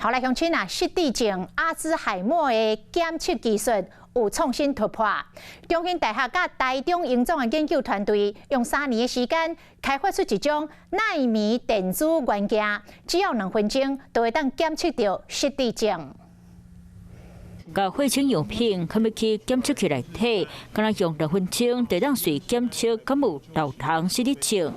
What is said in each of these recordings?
后来乡亲啊，失智症阿兹海默的检测技术有创新突破。中兴大学甲台中营总的研究团队用3年的时间，开发出一种纳米电子元件，只要2分钟就会当检测到失智症。 甲血清样品放入去检测器内底，敢若用2分钟就当随检测敢有豆糖失智症。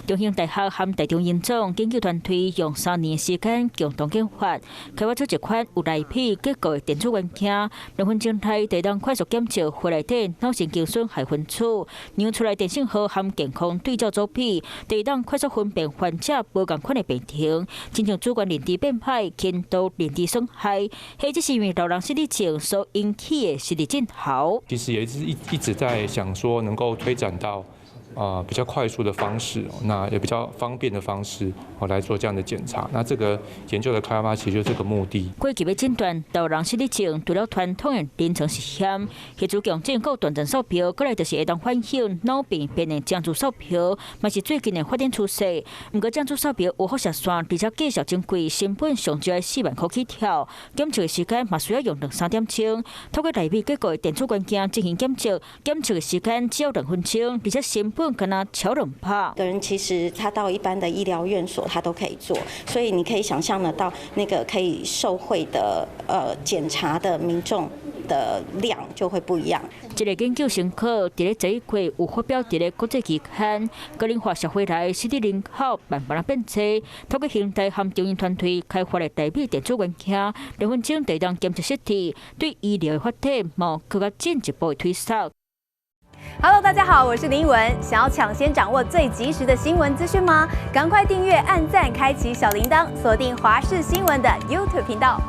中兴大学和台中营总研究团队用3年时间共同研发，开发出一款有内皮结构的电子元件，2分钟内就当快速检测血内底脑神经损害分子，量出来电信号和健康对照组比，就当快速分辨患者无共款的病情，亲像主观认知变歹、轻度认知损害，或者是因为老人失智症所引起的失智症候。其实也是一直在想说，能够推展到。 比较快速的方式，那也比较方便的方式，来做这样的检查。那这个研究的开发其实就是这个目的。过去要诊断老人失智症，除了传统的临床实验，协助强健够断层扫描，过来就是会当反映脑病变的降注扫描，嘛是最近的发展趋势。不过降注扫描有辐射线，而且介绍珍贵，成本上少要4万块起跳，检测的时间嘛需要用2-3点钟。透过内面结构的电子元件进行检测，检测的时间只要2分钟，而且成本 跟他敲2拍。个人其实他到一般的医疗院所，他都可以做，所以你可以想象得到那个可以受惠的检查的民众的量就会不一样。这个研究成果伫咧11月有发表伫咧国际期刊《高龄化社会内失智人口慢慢变多》，透过现代和中研团队开发的代表电子元件，2分钟就当检测失智，对医疗的发展冒更加进一步的推测。 Hello， 大家好，我是林文。想要抢先掌握最及时的新闻资讯吗？赶快订阅、按赞、开启小铃铛，锁定华视新闻的 YouTube 频道。